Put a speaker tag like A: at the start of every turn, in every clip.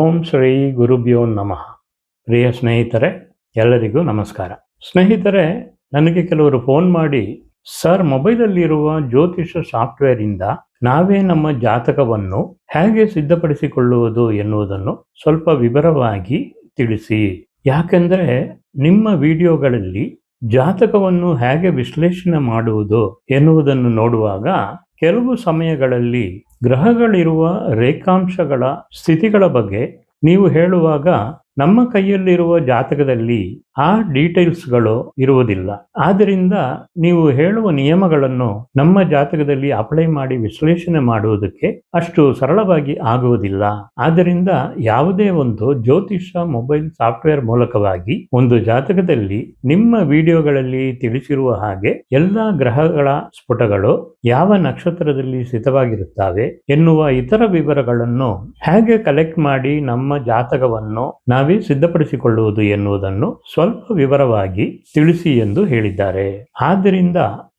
A: ಓಂ ಶ್ರೀ ಗುರುಭ್ಯೋ ನಮಃ. ಪ್ರಿಯ ಸ್ನೇಹಿತರೆ, ಎಲ್ಲರಿಗೂ ನಮಸ್ಕಾರ. ಸ್ನೇಹಿತರೆ, ನನಗೆ ಕೆಲವರು ಫೋನ್ ಮಾಡಿ, ಸರ್, ಮೊಬೈಲಲ್ಲಿರುವ ಜ್ಯೋತಿಷ ಸಾಫ್ಟ್ವೇರಿಂದ ನಾವೇ ನಮ್ಮ ಜಾತಕವನ್ನು ಹೇಗೆ ಸಿದ್ಧಪಡಿಸಿಕೊಳ್ಳುವುದು ಎನ್ನುವುದನ್ನು ಸ್ವಲ್ಪ ವಿವರವಾಗಿ ತಿಳಿಸಿ. ಯಾಕೆಂದರೆ ನಿಮ್ಮ ವಿಡಿಯೋಗಳಲ್ಲಿ ಜಾತಕವನ್ನು ಹೇಗೆ ವಿಶ್ಲೇಷಣೆ ಮಾಡುವುದು ಎನ್ನುವುದನ್ನು ನೋಡುವಾಗ ಕೆಲವು ಸಮಯಗಳಲ್ಲಿ ಗ್ರಹಗಳಿರುವ ರೇಖಾಂಶಗಳ ಸ್ಥಿತಿಗಳ ಬಗ್ಗೆ ನೀವು ಹೇಳುವಾಗ ನಮ್ಮ ಕೈಯಲ್ಲಿರುವ ಜಾತಕದಲ್ಲಿ ಆ ಡೀಟೇಲ್ಸ್ಗಳು ಇರುವುದಿಲ್ಲ. ಆದ್ದರಿಂದ ನೀವು ಹೇಳುವ ನಿಯಮಗಳನ್ನು ನಮ್ಮ ಜಾತಕದಲ್ಲಿ ಅಪ್ಲೈ ಮಾಡಿ ವಿಶ್ಲೇಷಣೆ ಮಾಡುವುದಕ್ಕೆ ಅಷ್ಟು ಸರಳವಾಗಿ ಆಗುವುದಿಲ್ಲ. ಆದ್ದರಿಂದ ಯಾವುದೇ ಒಂದು ಜ್ಯೋತಿಷ ಮೊಬೈಲ್ ಸಾಫ್ಟ್ವೇರ್ ಮೂಲಕವಾಗಿ ಒಂದು ಜಾತಕದಲ್ಲಿ ನಿಮ್ಮ ವಿಡಿಯೋಗಳಲ್ಲಿ ತಿಳಿಸಿರುವ ಹಾಗೆ ಎಲ್ಲ ಗ್ರಹಗಳ ಸ್ಫುಟಗಳು ಯಾವ ನಕ್ಷತ್ರದಲ್ಲಿ ಸ್ಥಿತವಾಗಿರುತ್ತವೆ ಎನ್ನುವ ಇತರ ವಿವರಗಳನ್ನು ಹೇಗೆ ಕಲೆಕ್ಟ್ ಮಾಡಿ ನಮ್ಮ ಜಾತಕವನ್ನು ನಾವೇ ಸಿದ್ಧಪಡಿಸಿಕೊಳ್ಳುವುದು ಎನ್ನುವುದನ್ನು ಸ್ವಲ್ಪ ವಿವರವಾಗಿ ತಿಳಿಸಿ ಎಂದು ಹೇಳಿದ್ದಾರೆ. ಆದ್ದರಿಂದ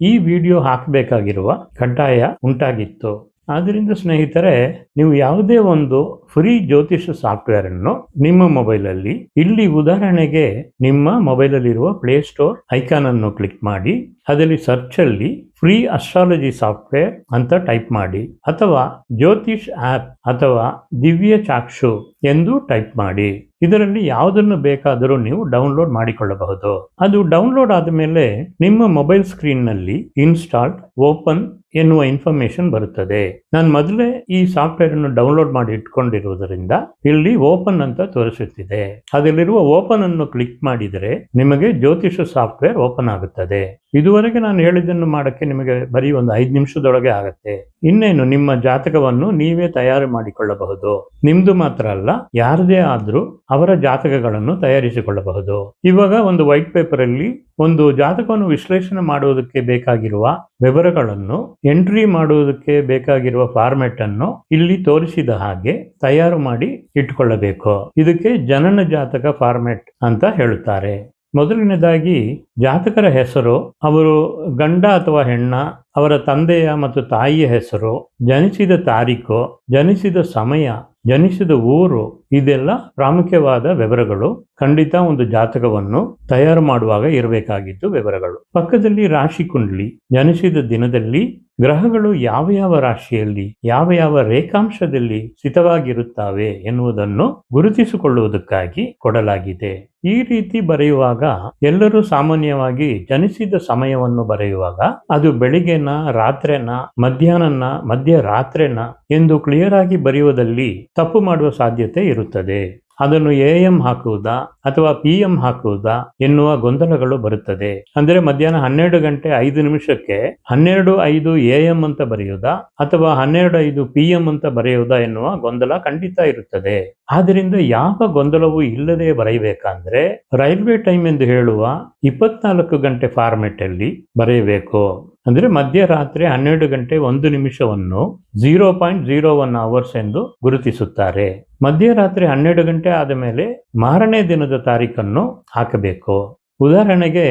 A: ಈ ವಿಡಿಯೋ ಹಾಕಬೇಕಾಗಿರುವ ಕಡ್ಡಾಯ ಉಂಟಾಗಿತ್ತು. ಆದ್ದರಿಂದ ಸ್ನೇಹಿತರೆ, ನೀವು ಯಾವುದೇ ಒಂದು ಫ್ರೀ ಜ್ಯೋತಿಷ ಸಾಫ್ಟ್ವೇರ್ ಅನ್ನು ನಿಮ್ಮ ಮೊಬೈಲಲ್ಲಿ, ಇಲ್ಲಿ ಉದಾಹರಣೆಗೆ ನಿಮ್ಮ ಮೊಬೈಲಲ್ಲಿರುವ ಪ್ಲೇ ಸ್ಟೋರ್ ಐಕಾನ್ ಅನ್ನು ಕ್ಲಿಕ್ ಮಾಡಿ ಅದರಲ್ಲಿ ಸರ್ಚ್ ಅಲ್ಲಿ ಫ್ರೀ ಅಸ್ಟ್ರಾಲಜಿ ಸಾಫ್ಟ್ವೇರ್ ಅಂತ ಟೈಪ್ ಮಾಡಿ, ಅಥವಾ ಜ್ಯೋತಿಷ್ ಆಪ್ ಅಥವಾ ದಿವ್ಯ ಚಾಕ್ಷು ಎಂದು ಟೈಪ್ ಮಾಡಿ. ಇದರಲ್ಲಿ ಯಾವುದನ್ನು ಬೇಕಾದರೂ ನೀವು ಡೌನ್ಲೋಡ್ ಮಾಡಿಕೊಳ್ಳಬಹುದು. ಅದು ಡೌನ್ಲೋಡ್ ಆದ ಮೇಲೆ ನಿಮ್ಮ ಮೊಬೈಲ್ ಸ್ಕ್ರೀನ್ ನಲ್ಲಿ ಇನ್ಸ್ಟಾಲ್ಡ್ ಓಪನ್ ಎನ್ನುವ ಇನ್ಫಾರ್ಮೇಶನ್ ಬರುತ್ತದೆ. ನಾನು ಮೊದಲೇ ಈ ಸಾಫ್ಟ್ವೇರ್ ಅನ್ನು ಡೌನ್ಲೋಡ್ ಮಾಡಿ ಇಟ್ಕೊಂಡಿರುವುದರಿಂದ ಇಲ್ಲಿ ಓಪನ್ ಅಂತ ತೋರಿಸುತ್ತಿದೆ. ಅದರಲ್ಲಿರುವ ಓಪನ್ ಅನ್ನು ಕ್ಲಿಕ್ ಮಾಡಿದರೆ ನಿಮಗೆ ಜ್ಯೋತಿಷ ಸಾಫ್ಟ್ವೇರ್ ಓಪನ್ ಆಗುತ್ತದೆ. ಇದುವರೆಗೆ ನಾನು ಹೇಳಿದ್ದನ್ನು ಮಾಡಕ್ಕೆ ನಿಮಗೆ ಬರೀ ಒಂದು 5 ನಿಮಿಷದೊಳಗೆ ಆಗುತ್ತೆ. ಇನ್ನೇನು ನಿಮ್ಮ ಜಾತಕವನ್ನು ನೀವೇ ತಯಾರು ಮಾಡಿಕೊಳ್ಳಬಹುದು. ನಿಮ್ದು ಮಾತ್ರ ಅಲ್ಲ, ಯಾರದೇ ಆದ್ರೂ ಅವರ ಜಾತಕಗಳನ್ನು ತಯಾರಿಸಿಕೊಳ್ಳಬಹುದು. ಇವಾಗ ಒಂದು ವೈಟ್ ಪೇಪರ್ ಅಲ್ಲಿ ಒಂದು ಜಾತಕವನ್ನು ವಿಶ್ಲೇಷಣೆ ಮಾಡುವುದಕ್ಕೆ ಬೇಕಾಗಿರುವ ವಿವರಗಳನ್ನು ಎಂಟ್ರಿ ಮಾಡುವುದಕ್ಕೆ ಬೇಕಾಗಿರುವ ಫಾರ್ಮೆಟ್ ಅನ್ನು ಇಲ್ಲಿ ತೋರಿಸಿದ ಹಾಗೆ ತಯಾರು ಮಾಡಿ ಇಟ್ಟುಕೊಳ್ಳಬೇಕು. ಇದಕ್ಕೆ ಜನನ ಜಾತಕ ಫಾರ್ಮೆಟ್ ಅಂತ ಹೇಳುತ್ತಾರೆ. ಮೊದಲನೇದಾಗಿ ಜಾತಕರ ಹೆಸರು, ಅವರು ಗಂಡ ಅಥವಾ ಹೆಣ್ಣ, ಅವರ ತಂದೆಯ ಮತ್ತು ತಾಯಿಯ ಹೆಸರು, ಜನಿಸಿದ ತಾರೀಕು, ಜನಿಸಿದ ಸಮಯ, ಜನಿಸಿದ ಊರು, ಇದೆಲ್ಲ ಪ್ರಾಮುಖ್ಯವಾದ ವಿವರಗಳು. ಖಂಡಿತ ಒಂದು ಜಾತಕವನ್ನು ತಯಾರು ಮಾಡುವಾಗ ಇರಬೇಕಾಗಿದ್ದು ವಿವರಗಳು. ಪಕ್ಕದಲ್ಲಿ ರಾಶಿ ಕುಂಡ್ಲಿ, ಜನಿಸಿದ ದಿನದಲ್ಲಿ ಗ್ರಹಗಳು ಯಾವ ಯಾವ ರಾಶಿಯಲ್ಲಿ ಯಾವ ಯಾವ ರೇಖಾಂಶದಲ್ಲಿ ಸ್ಥಿತವಾಗಿರುತ್ತವೆ ಎನ್ನುವುದನ್ನು ಗುರುತಿಸಿಕೊಳ್ಳುವುದಕ್ಕಾಗಿ ಕೊಡಲಾಗಿದೆ. ಈ ರೀತಿ ಬರೆಯುವಾಗ ಎಲ್ಲರೂ ಸಾಮಾನ್ಯವಾಗಿ ಜನಿಸಿದ ಸಮಯವನ್ನು ಬರೆಯುವಾಗ ಅದು ಬೆಳಿಗ್ಗೆನ, ರಾತ್ರಿನ, ಮಧ್ಯಾಹ್ನನ, ಮಧ್ಯರಾತ್ರಿನ ಎಂದು ಕ್ಲಿಯರ್ ಆಗಿ ಬರೆಯುವುದಲ್ಲಿ ತಪ್ಪು ಮಾಡುವ ಸಾಧ್ಯತೆ ಇರುತ್ತದೆ. ಅದನ್ನು AM ಹಾಕುವುದಾ ಅಥವಾ PM ಹಾಕುವುದಾ ಎನ್ನುವ ಗೊಂದಲಗಳು ಬರುತ್ತದೆ. ಅಂದರೆ ಮಧ್ಯಾಹ್ನ 12:05 12:05 AM ಅಂತ ಬರೆಯುವುದಾ ಅಥವಾ 12:05 PM ಅಂತ ಬರೆಯುವುದಾ ಎನ್ನುವ ಗೊಂದಲ ಖಂಡಿತ ಇರುತ್ತದೆ. ಆದ್ದರಿಂದ ಯಾವ ಗೊಂದಲವೂ ಇಲ್ಲದೆ ಬರೆಯಬೇಕಂದ್ರೆ ರೈಲ್ವೆ ಟೈಮ್ ಎಂದು ಹೇಳುವ 24 ಗಂಟೆ ಫಾರ್ಮೆಟ್ ಅಲ್ಲಿ ಬರೆಯಬೇಕು. ಅಂದ್ರೆ ಮಧ್ಯರಾತ್ರಿ 12:01 0.01 ಅವರ್ಸ್ ಎಂದು ಗುರುತಿಸುತ್ತಾರೆ. ಮಧ್ಯರಾತ್ರಿ 12 ಗಂಟೆ ಆದ ಮೇಲೆ ಮಾರನೇ ದಿನದ ತಾರೀಖನ್ನು ಹಾಕಬೇಕು. ಉದಾಹರಣೆಗೆ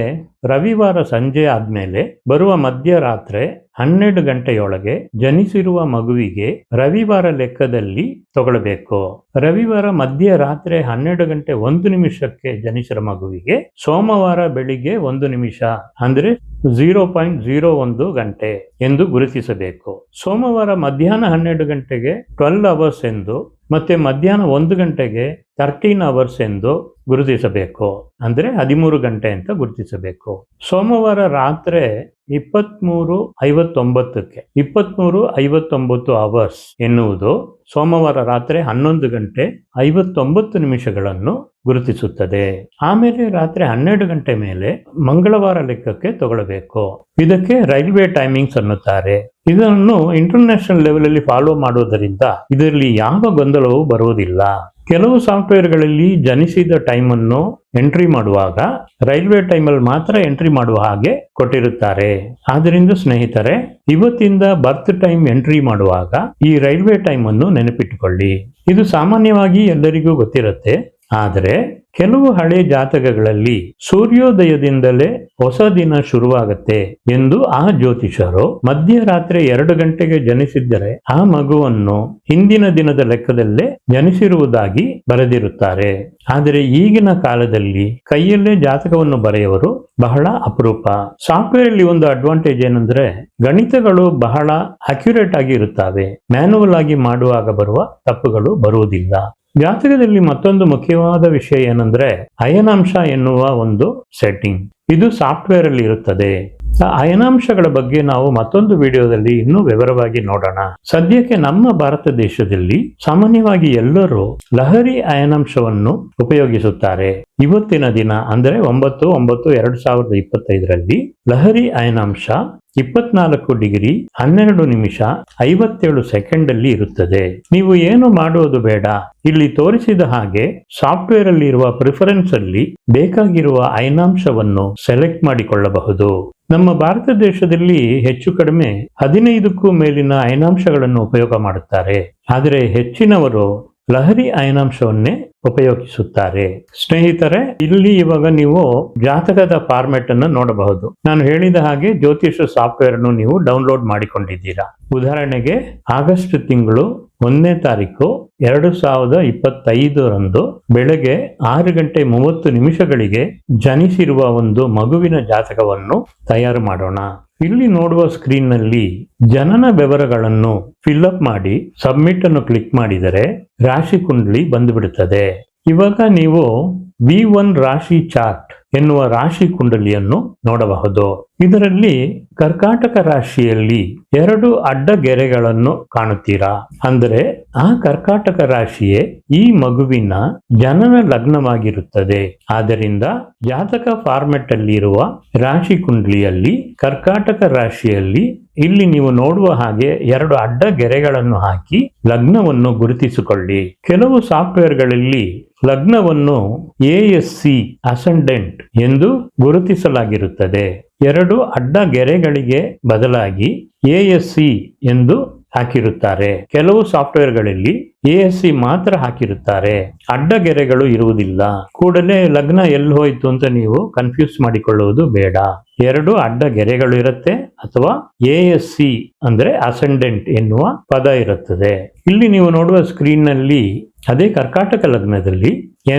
A: ರವಿವಾರ ಸಂಜೆ ಆದ್ಮೇಲೆ ಬರುವ ಮಧ್ಯರಾತ್ರಿ 12 ಗಂಟೆಯೊಳಗೆ ಜನಿಸಿರುವ ಮಗುವಿಗೆ ರವಿವಾರ ಲೆಕ್ಕದಲ್ಲಿ ತಗೊಳ್ಬೇಕು. ರವಿವಾರ ಮಧ್ಯರಾತ್ರಿ 12:01 ಜನಿಸಿದ ಮಗುವಿಗೆ ಸೋಮವಾರ ಬೆಳಿಗ್ಗೆ 1 ನಿಮಿಷ ಅಂದ್ರೆ 0.01 ಗಂಟೆ ಎಂದು ಗುರುತಿಸಬೇಕು. ಸೋಮವಾರ ಮಧ್ಯಾಹ್ನ 12 ಗಂಟೆಗೆ 12 ಅವರ್ಸ್ ಎಂದು, ಮತ್ತೆ ಮಧ್ಯಾಹ್ನ 1 ಗಂಟೆಗೆ 13 ಅವರ್ಸ್ ಎಂದು ಗುರುತಿಸಬೇಕು. ಅಂದ್ರೆ 13 ಗಂಟೆ ಅಂತ ಗುರುತಿಸಬೇಕು. ಸೋಮವಾರ ರಾತ್ರಿ 23:59 23:59 ಅವರ್ಸ್ ಎನ್ನುವುದು ಸೋಮವಾರ ರಾತ್ರಿ 11:59 ಗುರುತಿಸುತ್ತದೆ. ಆಮೇಲೆ ರಾತ್ರಿ 12 ಗಂಟೆ ಮೇಲೆ ಮಂಗಳವಾರ ಲೆಕ್ಕಕ್ಕೆ ತಗೊಳ್ಬೇಕು. ಇದಕ್ಕೆ ರೈಲ್ವೆ ಟೈಮಿಂಗ್ಸ್ ಅನ್ನುತ್ತಾರೆ. ಇದನ್ನು ಇಂಟರ್ನ್ಯಾಷನಲ್ ಲೆವೆಲ್ ಅಲ್ಲಿ ಫಾಲೋ ಮಾಡುವುದರಿಂದ ಇದರಲ್ಲಿ ಯಾವ ಗೊಂದಲವೂ ಬರುವುದಿಲ್ಲ. ಕೆಲವು ಸಾಫ್ಟ್ವೇರ್ಗಳಲ್ಲಿ ಜನಿಸಿದ ಟೈಮ್ ಅನ್ನು ಎಂಟ್ರಿ ಮಾಡುವಾಗ ರೈಲ್ವೆ ಟೈಮಲ್ಲಿ ಮಾತ್ರ ಎಂಟ್ರಿ ಮಾಡುವ ಹಾಗೆ ಕೊಟ್ಟಿರುತ್ತಾರೆ. ಆದ್ದರಿಂದ ಸ್ನೇಹಿತರೆ, ಇವತ್ತಿಂದ ಬರ್ತ್ ಟೈಮ್ ಎಂಟ್ರಿ ಮಾಡುವಾಗ ಈ ರೈಲ್ವೆ ಟೈಮ್ ಅನ್ನು ನೆನಪಿಟ್ಟುಕೊಳ್ಳಿ. ಇದು ಸಾಮಾನ್ಯವಾಗಿ ಎಲ್ಲರಿಗೂ ಗೊತ್ತಿರುತ್ತೆ. ಆದರೆ ಕೆಲವು ಹಳೆ ಜಾತಕಗಳಲ್ಲಿ ಸೂರ್ಯೋದಯದಿಂದಲೇ ಹೊಸ ದಿನ ಶುರುವಾಗತ್ತೆ ಎಂದು ಆ ಜ್ಯೋತಿಷರು ಮಧ್ಯರಾತ್ರಿ 2 ಗಂಟೆಗೆ ಜನಿಸಿದ್ದರೆ ಆ ಮಗುವನ್ನು ಹಿಂದಿನ ದಿನದ ಲೆಕ್ಕದಲ್ಲೇ ಜನಿಸಿರುವುದಾಗಿ ಬರೆದಿರುತ್ತಾರೆ. ಆದರೆ ಈಗಿನ ಕಾಲದಲ್ಲಿ ಕೈಯಲ್ಲೇ ಜಾತಕವನ್ನು ಬರೆಯುವರು ಬಹಳ ಅಪರೂಪ. ಸಾಫ್ಟ್ವೇರ್ ಅಲ್ಲಿ ಒಂದು ಅಡ್ವಾಂಟೇಜ್ ಏನಂದ್ರೆ ಗಣಿತಗಳು ಬಹಳ ಅಕ್ಯುರೇಟ್ ಆಗಿ ಇರುತ್ತವೆ. ಮ್ಯಾನುವಲ್ ಆಗಿ ಮಾಡುವಾಗ ಬರುವ ತಪ್ಪುಗಳು ಬರುವುದಿಲ್ಲ. ಜಾತಕದಲ್ಲಿ ಮತ್ತೊಂದು ಮುಖ್ಯವಾದ ವಿಷಯ ಏನಂದ್ರೆ ಅಯನಾಂಶ ಎನ್ನುವ ಒಂದು ಸೆಟ್ಟಿಂಗ್. ಇದು ಸಾಫ್ಟ್ವೇರ್ ಅಲ್ಲಿ ಇರುತ್ತದೆ. ಅಯನಾಂಶಗಳ ಬಗ್ಗೆ ನಾವು ಮತ್ತೊಂದು ವಿಡಿಯೋದಲ್ಲಿ ಇನ್ನೂ ವಿವರವಾಗಿ ನೋಡೋಣ. ಸದ್ಯಕ್ಕೆ ನಮ್ಮ ಭಾರತ ದೇಶದಲ್ಲಿ ಸಾಮಾನ್ಯವಾಗಿ ಎಲ್ಲರೂ ಲಹರಿ ಅಯನಾಂಶವನ್ನು ಉಪಯೋಗಿಸುತ್ತಾರೆ. ಇವತ್ತಿನ ದಿನ ಅಂದ್ರೆ 9/9/2025 ಲಹರಿ ಅಯನಾಂಶ 24 ಡಿಗ್ರಿ 12 ನಿಮಿಷ 57 ಸೆಕೆಂಡ್ ಅಲ್ಲಿ ಇರುತ್ತದೆ. ನೀವು ಏನು ಮಾಡುವುದು ಬೇಡ. ಇಲ್ಲಿ ತೋರಿಸಿದ ಹಾಗೆ ಸಾಫ್ಟ್ವೇರ್ ಅಲ್ಲಿ ಇರುವ ಪ್ರಿಫರೆನ್ಸ್ ಅಲ್ಲಿ ಬೇಕಾಗಿರುವ ಅಯನಾಂಶವನ್ನು ಸೆಲೆಕ್ಟ್ ಮಾಡಿಕೊಳ್ಳಬಹುದು. ನಮ್ಮ ಭಾರತ ದೇಶದಲ್ಲಿ ಹೆಚ್ಚು ಕಡಿಮೆ 15ಕ್ಕೂ ಮೇಲಿನ ಅಯನಾಂಶಗಳನ್ನು ಉಪಯೋಗ ಮಾಡುತ್ತಾರೆ. ಆದರೆ ಹೆಚ್ಚಿನವರು ಲಹರಿ ಅಯನಾಂಶವನ್ನೇ ಉಪಯೋಗಿಸುತ್ತಾರೆ. ಸ್ನೇಹಿತರೆ, ಇಲ್ಲಿ ಇವಾಗ ನೀವು ಜಾತಕದ ಫಾರ್ಮೆಟ್ ಅನ್ನು ನೋಡಬಹುದು. ನಾನು ಹೇಳಿದ ಹಾಗೆ ಜ್ಯೋತಿಷ ಸಾಫ್ಟ್ವೇರ್ ಅನ್ನು ನೀವು ಡೌನ್ಲೋಡ್ ಮಾಡಿಕೊಂಡಿದ್ದೀರಾ. ಉದಾಹರಣೆಗೆ ಆಗಸ್ಟ್ ತಿಂಗಳು 1ನೇ ತಾರೀಕು 2025 ಬೆಳಗ್ಗೆ 6:30 ಜನಿಸಿರುವ ಒಂದು ಮಗುವಿನ ಜಾತಕವನ್ನು ತಯಾರು ಮಾಡೋಣ. ಇಲ್ಲಿ ನೋಡುವ ಸ್ಕ್ರೀನ್ ನಲ್ಲಿ ಜನನ ವಿವರಗಳನ್ನು ಫಿಲ್ಅಪ್ ಮಾಡಿ ಸಬ್ಮಿಟ್ ಅನ್ನು ಕ್ಲಿಕ್ ಮಾಡಿದರೆ ರಾಶಿ ಕುಂಡಲಿ ಬಂದುಬಿಡುತ್ತದೆ. ಇವಾಗ ನೀವು V1 ರಾಶಿ ಚಾರ್ಟ್ ಎನ್ನುವ ರಾಶಿ ಕುಂಡಲಿಯನ್ನು ನೋಡಬಹುದು. ಇದರಲ್ಲಿ ಕರ್ಕಾಟಕ ರಾಶಿಯಲ್ಲಿ 2 ಅಡ್ಡ ಗೆರೆಗಳನ್ನು ಕಾಣುತ್ತೀರಾ. ಅಂದರೆ ಆ ಕರ್ಕಾಟಕ ರಾಶಿಯೇ ಈ ಮಗುವಿನ ಜನನ ಲಗ್ನವಾಗಿರುತ್ತದೆ. ಆದ್ದರಿಂದ ಜಾತಕ ಫಾರ್ಮೆಟ್ ಅಲ್ಲಿ ಇರುವ ರಾಶಿ ಕುಂಡಲಿಯಲ್ಲಿ ಕರ್ಕಾಟಕ ರಾಶಿಯಲ್ಲಿ ಇಲ್ಲಿ ನೀವು ನೋಡುವ ಹಾಗೆ 2 ಅಡ್ಡ ಗೆರೆಗಳನ್ನು ಹಾಕಿ ಲಗ್ನವನ್ನು ಗುರುತಿಸಿಕೊಳ್ಳಿ. ಕೆಲವು ಸಾಫ್ಟ್ವೇರ್ಗಳಲ್ಲಿ ಲಗ್ನವನ್ನು ASC ಅಸೆಂಡೆಂಟ್ ಎಂದು ಗುರುತಿಸಲಾಗಿರುತ್ತದೆ. 2 ಅಡ್ಡ ಗೆರೆಗಳಿಗೆ ಬದಲಾಗಿ ASC ಎಂದು ಹಾಕಿರುತ್ತಾರೆ. ಕೆಲವು ಸಾಫ್ಟ್ವೇರ್ಗಳಲ್ಲಿ ASC ಮಾತ್ರ ಹಾಕಿರುತ್ತಾರೆ, ಅಡ್ಡ ಗೆರೆಗಳು ಇರುವುದಿಲ್ಲ. ಕೂಡಲೇ ಲಗ್ನ ಎಲ್ಲಿ ಹೋಯ್ತು ಅಂತ ನೀವು ಕನ್ಫ್ಯೂಸ್ ಮಾಡಿಕೊಳ್ಳುವುದು ಬೇಡ. 2 ಅಡ್ಡ ಗೆರೆಗಳು ಇರುತ್ತೆ ಅಥವಾ ASC ಅಂದ್ರೆ ಅಸೆಂಡೆಂಟ್ ಎನ್ನುವ ಪದ ಇರುತ್ತದೆ. ಇಲ್ಲಿ ನೀವು ನೋಡುವ ಸ್ಕ್ರೀನ್ ನಲ್ಲಿ ಅದೇ ಕರ್ಕಾಟಕ ಲಗ್ನದಲ್ಲಿ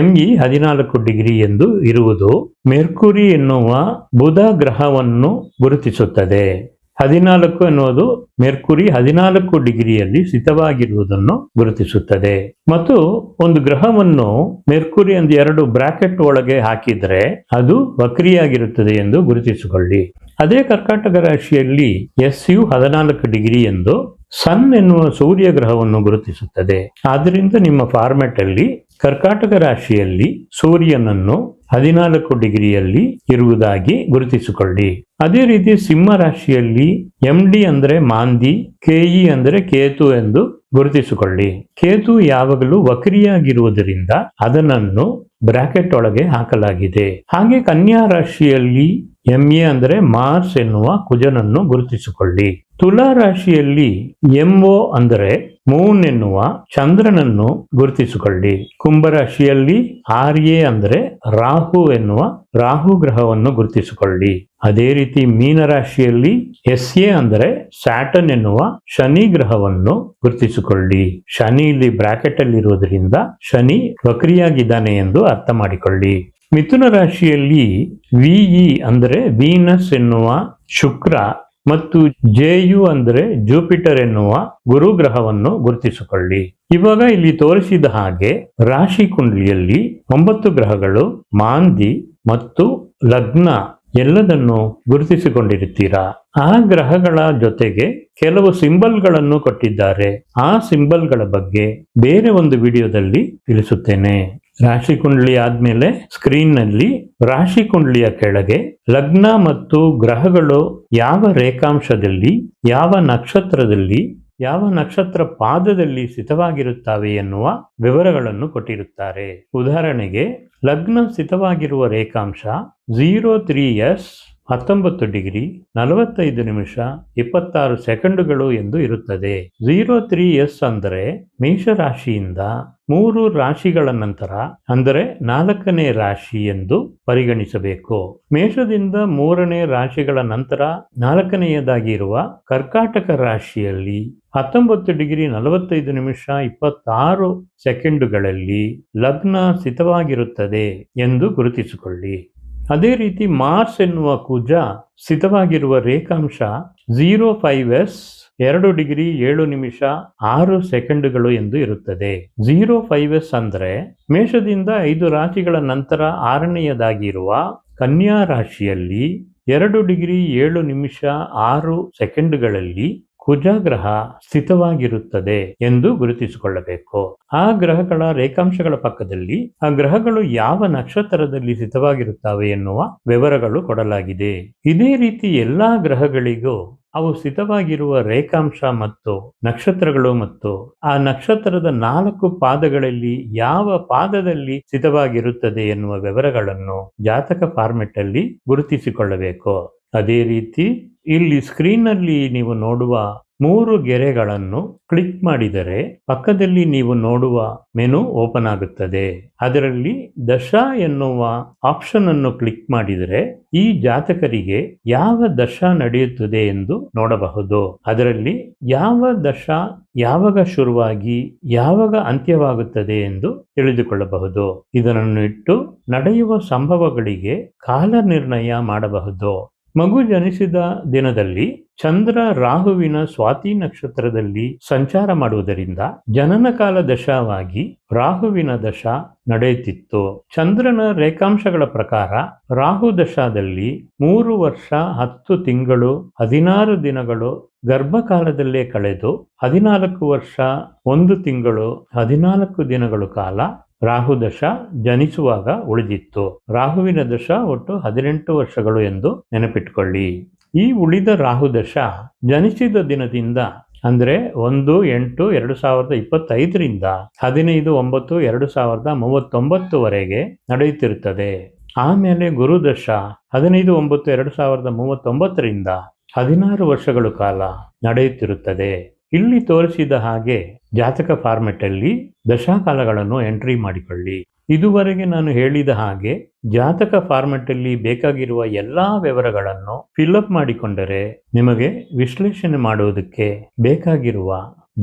A: ME 14 ಡಿಗ್ರಿ ಎಂದು ಇರುವುದು ಮೆರ್ಕುರಿ ಎನ್ನುವ ಬುಧ ಗ್ರಹವನ್ನು ಗುರುತಿಸುತ್ತದೆ. 14 ಎನ್ನುವುದು ಮೆರ್ಕುರಿ 14 ಡಿಗ್ರಿಯಲ್ಲಿ ಸ್ಥಿತವಾಗಿರುವುದನ್ನು ಗುರುತಿಸುತ್ತದೆ. ಮತ್ತು ಒಂದು ಗ್ರಹವನ್ನು ಮೆರ್ಕುರಿ ಒಂದು 2 ಬ್ರಾಕೆಟ್ ಒಳಗೆ ಹಾಕಿದ್ರೆ ಅದು ವಕ್ರಿಯಾಗಿರುತ್ತದೆ ಎಂದು ಗುರುತಿಸಿಕೊಳ್ಳಿ. ಅದೇ ಕರ್ಕಾಟಕ ರಾಶಿಯಲ್ಲಿ SU 14 ಡಿಗ್ರಿ ಎಂದು ಸನ್ ಎನ್ನುವ ಸೂರ್ಯ ಗ್ರಹವನ್ನು ಗುರುತಿಸುತ್ತದೆ. ಆದ್ದರಿಂದ ನಿಮ್ಮ ಫಾರ್ಮೆಟ್ ಅಲ್ಲಿ ಕರ್ಕಾಟಕ ರಾಶಿಯಲ್ಲಿ ಸೂರ್ಯನನ್ನು 14 ಡಿಗ್ರಿಯಲ್ಲಿ ಇರುವುದಾಗಿ ಗುರುತಿಸಿಕೊಳ್ಳಿ. ಅದೇ ರೀತಿ ಸಿಂಹ ರಾಶಿಯಲ್ಲಿ MD ಅಂದ್ರೆ ಮಾಂದಿ, KE ಅಂದ್ರೆ ಕೇತು ಎಂದು ಗುರುತಿಸಿಕೊಳ್ಳಿ. ಕೇತು ಯಾವಾಗಲೂ ವಕ್ರಿಯಾಗಿರುವುದರಿಂದ ಅದನ್ನು ಬ್ರಾಕೆಟ್ ಒಳಗೆ ಹಾಕಲಾಗಿದೆ. ಹಾಗೆ ಕನ್ಯಾ ರಾಶಿಯಲ್ಲಿ MA ಅಂದ್ರೆ ಮಾರ್ಸ್ ಎನ್ನುವ ಕುಜನನ್ನು ಗುರುತಿಸಿಕೊಳ್ಳಿ. ತುಲಾ ರಾಶಿಯಲ್ಲಿ MO ಅಂದರೆ ಮೂನ್ ಎನ್ನುವ ಚಂದ್ರನನ್ನು ಗುರುತಿಸಿಕೊಳ್ಳಿ. ಕುಂಭರಾಶಿಯಲ್ಲಿ RA ಅಂದ್ರೆ ರಾಹು ಎನ್ನುವ ರಾಹು ಗ್ರಹವನ್ನು ಗುರುತಿಸಿಕೊಳ್ಳಿ. ಅದೇ ರೀತಿ ಮೀನರಾಶಿಯಲ್ಲಿ SA ಅಂದರೆ ಸ್ಯಾಟರ್ನ್ ಎನ್ನುವ ಶನಿ ಗ್ರಹವನ್ನು ಗುರುತಿಸಿಕೊಳ್ಳಿ. ಶನಿ ಇಲ್ಲಿ ಬ್ರಾಕೆಟ್ ಅಲ್ಲಿ ಇರುವುದರಿಂದ ಶನಿ ವಕ್ರಿಯಾಗಿದ್ದಾನೆ ಎಂದು ಅರ್ಥ ಮಾಡಿಕೊಳ್ಳಿ. ಮಿಥುನ ರಾಶಿಯಲ್ಲಿ VE ಅಂದರೆ ವೀನಸ್ ಎನ್ನುವ ಶುಕ್ರ ಮತ್ತು JU ಅಂದರೆ ಜುಪಿಟರ್ ಎನ್ನುವ ಗುರು ಗ್ರಹವನ್ನು ಗುರುತಿಸಿಕೊಳ್ಳಿ. ಇವಾಗ ಇಲ್ಲಿ ತೋರಿಸಿದ ಹಾಗೆ ರಾಶಿ ಕುಂಡಲಿಯಲ್ಲಿ 9 ಗ್ರಹಗಳು, ಮಾಂದಿ ಮತ್ತು ಲಗ್ನ ಎಲ್ಲದನ್ನು ಗುರುತಿಸಿಕೊಂಡಿರುತ್ತೀರಾ. ಆ ಗ್ರಹಗಳ ಜೊತೆಗೆ ಕೆಲವು ಸಿಂಬಲ್ಗಳನ್ನು ಕೊಟ್ಟಿದ್ದಾರೆ. ಆ ಸಿಂಬಲ್ಗಳ ಬಗ್ಗೆ ಬೇರೆ ಒಂದು ವಿಡಿಯೋದಲ್ಲಿ ತಿಳಿಸುತ್ತೇನೆ. ರಾಶಿ ಕುಂಡಲಿ ಆದ್ಮೇಲೆ ಸ್ಕ್ರೀನ್ ನಲ್ಲಿ ರಾಶಿ ಕುಂಡಲಿಯ ಕೆಳಗೆ ಲಗ್ನ ಮತ್ತು ಗ್ರಹಗಳು ಯಾವ ರೇಖಾಂಶದಲ್ಲಿ, ಯಾವ ನಕ್ಷತ್ರದಲ್ಲಿ, ಯಾವ ನಕ್ಷತ್ರ ಪಾದದಲ್ಲಿ ಸ್ಥಿತವಾಗಿರುತ್ತವೆ ಎನ್ನುವ ವಿವರಗಳನ್ನು ಕೊಟ್ಟಿರುತ್ತಾರೆ. ಉದಾಹರಣೆಗೆ ಲಗ್ನ ಸ್ಥಿತವಾಗಿರುವ ರೇಖಾಂಶ 03S 19 ಡಿಗ್ರಿ 45 ನಿಮಿಷ 26 ಸೆಕೆಂಡುಗಳು ಎಂದು ಇರುತ್ತದೆ. 03S ಅಂದರೆ ಮೇಷರಾಶಿಯಿಂದ 3 ರಾಶಿಗಳ ನಂತರ ಅಂದರೆ 4ನೇ ರಾಶಿ ಎಂದು ಪರಿಗಣಿಸಬೇಕು. ಮೇಷದಿಂದ 3ನೇ ರಾಶಿಗಳ ನಂತರ 4ನೆಯದಾಗಿ ಇರುವ ಕರ್ಕಾಟಕ ರಾಶಿಯಲ್ಲಿ 19 ಡಿಗ್ರಿ 45 ನಿಮಿಷ 26 ಸೆಕೆಂಡುಗಳಲ್ಲಿ ಲಗ್ನ ಸ್ಥಿತವಾಗಿರುತ್ತದೆ ಎಂದು ಗುರುತಿಸಿಕೊಳ್ಳಿ. ಅದೇ ರೀತಿ ಮಾರ್ಸ್ ಎನ್ನುವ ಕುಜ ಸ್ಥಿತವಾಗಿರುವ ರೇಖಾಂಶ 05S 2 ಡಿಗ್ರಿ 7 ನಿಮಿಷ 6 ಸೆಕೆಂಡುಗಳು ಎಂದು ಇರುತ್ತದೆ. 05S ಅಂದರೆ ಮೇಷದಿಂದ 5 ರಾಶಿಗಳ ನಂತರ 6ನೆಯದಾಗಿರುವ ಕನ್ಯಾ ರಾಶಿಯಲ್ಲಿ 2 ಡಿಗ್ರಿ 7 ನಿಮಿಷ 6 ಸೆಕೆಂಡುಗಳಲ್ಲಿ ಕುಜಗ್ರಹ ಸ್ಥಿತವಾಗಿರುತ್ತದೆ ಎಂದು ಗುರುತಿಸಿಕೊಳ್ಳಬೇಕು. ಆ ಗ್ರಹಗಳ ರೇಖಾಂಶಗಳ ಪಕ್ಕದಲ್ಲಿ ಆ ಗ್ರಹಗಳು ಯಾವ ನಕ್ಷತ್ರದಲ್ಲಿ ಸ್ಥಿತವಾಗಿರುತ್ತವೆ ಎನ್ನುವ ವಿವರಗಳು ಕೊಡಲಾಗಿದೆ. ಇದೇ ರೀತಿ ಎಲ್ಲಾ ಗ್ರಹಗಳಿಗೂ ಅವು ಸ್ಥಿತವಾಗಿರುವ ರೇಖಾಂಶ ಮತ್ತು ನಕ್ಷತ್ರಗಳು ಮತ್ತು ಆ ನಕ್ಷತ್ರದ 4 ಪಾದಗಳಲ್ಲಿ ಯಾವ ಪಾದದಲ್ಲಿ ಸ್ಥಿತವಾಗಿರುತ್ತದೆ ಎನ್ನುವ ವಿವರಗಳನ್ನು ಜಾತಕ ಫಾರ್ಮೆಟ್ ಅಲ್ಲಿ ಗುರುತಿಸಿಕೊಳ್ಳಬೇಕು. ಅದೇ ರೀತಿ ಇಲ್ಲಿ ಸ್ಕ್ರೀನ್ ನಲ್ಲಿ ನೀವು ನೋಡುವ 3 ಗೆರೆಗಳನ್ನು ಕ್ಲಿಕ್ ಮಾಡಿದರೆ ಪಕ್ಕದಲ್ಲಿ ನೀವು ನೋಡುವ ಮೆನು ಓಪನ್ ಆಗುತ್ತದೆ. ಅದರಲ್ಲಿ ದಶಾ ಎನ್ನುವ ಆಪ್ಷನ್ ಅನ್ನು ಕ್ಲಿಕ್ ಮಾಡಿದರೆ ಈ ಜಾತಕರಿಗೆ ಯಾವ ದಶಾ ನಡೆಯುತ್ತದೆ ಎಂದು ನೋಡಬಹುದು. ಅದರಲ್ಲಿ ಯಾವ ದಶಾ ಯಾವಾಗ ಶುರುವಾಗಿ ಯಾವಾಗ ಅಂತ್ಯವಾಗುತ್ತದೆ ಎಂದು ತಿಳಿದುಕೊಳ್ಳಬಹುದು. ಇದನ್ನು ಇಟ್ಟು ನಡೆಯುವ ಸಂಭವಗಳಿಗೆ ಕಾಲ ನಿರ್ಣಯ ಮಾಡಬಹುದು. ಮಗು ಜನಿಸಿದ ದಿನದಲ್ಲಿ ಚಂದ್ರ ರಾಹುವಿನ ಸ್ವಾತಿ ನಕ್ಷತ್ರದಲ್ಲಿ ಸಂಚಾರ ಮಾಡುವುದರಿಂದ ಜನನ ಕಾಲ ದಶಾವಾಗಿ ರಾಹುವಿನ ದಶಾ ನಡೆಯುತ್ತಿತ್ತು. ಚಂದ್ರನ ರೇಖಾಂಶಗಳ ಪ್ರಕಾರ ರಾಹು ದಶಾದಲ್ಲಿ 3 ವರ್ಷ 10 ತಿಂಗಳು 16 ದಿನಗಳು ಗರ್ಭಕಾಲದಲ್ಲೇ ಕಳೆದು 14 ವರ್ಷ 1 ತಿಂಗಳು 14 ದಿನಗಳು ಕಾಲ ರಾಹು ದಶಾ ಜನಿಸುವಾಗ ಉಳಿದಿತ್ತು. ರಾಹುವಿನ ದಶಾ ಒಟ್ಟು 18 ವರ್ಷಗಳು ಎಂದು ನೆನಪಿಟ್ಟುಕೊಳ್ಳಿ. ಈ ಉಳಿದ ರಾಹು ದಶಾ ಜನಿಸಿದ ದಿನದಿಂದ ಅಂದ್ರೆ 1/8/2025ರಿಂದ 15/9/2039 ವರೆಗೆ ನಡೆಯುತ್ತಿರುತ್ತದೆ. ಆಮೇಲೆ ಗುರು ದಶಾ 15/9/2039ರಿಂದ 16 ವರ್ಷಗಳ ಕಾಲ ನಡೆಯುತ್ತಿರುತ್ತದೆ. ಇಲ್ಲಿ ತೋರಿಸಿದ ಹಾಗೆ ಜಾತಕ ಫಾರ್ಮೆಟ್ ಅಲ್ಲಿ ದಶಾಕಾಲಗಳನ್ನು ಎಂಟ್ರಿ ಮಾಡಿಕೊಳ್ಳಿ. ಇದುವರೆಗೆ ನಾನು ಹೇಳಿದ ಹಾಗೆ ಜಾತಕ ಫಾರ್ಮೆಟ್ ಅಲ್ಲಿ ಬೇಕಾಗಿರುವ ಎಲ್ಲಾ ವಿವರಗಳನ್ನು ಫಿಲ್ಅಪ್ ಮಾಡಿಕೊಂಡರೆ ನಿಮಗೆ ವಿಶ್ಲೇಷಣೆ ಮಾಡುವುದಕ್ಕೆ ಬೇಕಾಗಿರುವ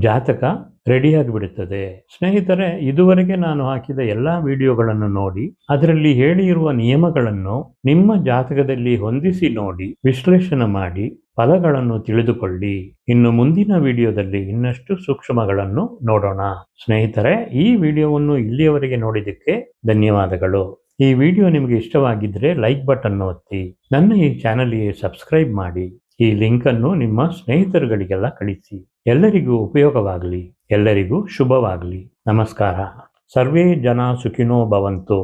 A: ಜಾತಕ ರೆಡಿಯಾಗಿ ಬಿಡುತ್ತದೆ. ಸ್ನೇಹಿತರೆ, ಇದುವರೆಗೆ ನಾನು ಹಾಕಿದ ಎಲ್ಲಾ ವಿಡಿಯೋಗಳನ್ನು ನೋಡಿ ಅದರಲ್ಲಿ ಹೇಳಿರುವ ನಿಯಮಗಳನ್ನು ನಿಮ್ಮ ಜಾತಕದಲ್ಲಿ ಹೊಂದಿಸಿ ನೋಡಿ ವಿಶ್ಲೇಷಣೆ ಮಾಡಿ ಫಲಗಳನ್ನು ತಿಳಿದುಕೊಳ್ಳಿ. ಇನ್ನು ಮುಂದಿನ ವಿಡಿಯೋದಲ್ಲಿ ಇನ್ನಷ್ಟು ಸೂಕ್ಷ್ಮಗಳನ್ನು ನೋಡೋಣ. ಸ್ನೇಹಿತರೆ, ಈ ವಿಡಿಯೋವನ್ನು ಇಲ್ಲಿಯವರೆಗೆ ನೋಡಿದ್ದಕ್ಕೆ ಧನ್ಯವಾದಗಳು. ಈ ವಿಡಿಯೋ ನಿಮಗೆ ಇಷ್ಟವಾಗಿದ್ದರೆ ಲೈಕ್ ಬಟನ್ ಒತ್ತಿ ನನ್ನ ಈ ಚಾನಲ್ಗೆ ಸಬ್ಸ್ಕ್ರೈಬ್ ಮಾಡಿ. ಈ ಲಿಂಕ್ ಅನ್ನು ನಿಮ್ಮ ಸ್ನೇಹಿತರುಗಳಿಗೆಲ್ಲ ಕಳಿಸಿ. ಎಲ್ಲರಿಗೂ ಉಪಯೋಗವಾಗಲಿ. ಎಲ್ಲರಿಗೂ ಶುಭವಾಗಲಿ. ನಮಸ್ಕಾರ. ಸರ್ವೇ ಜನ ಸುಖಿನೋ ಭವಂತು.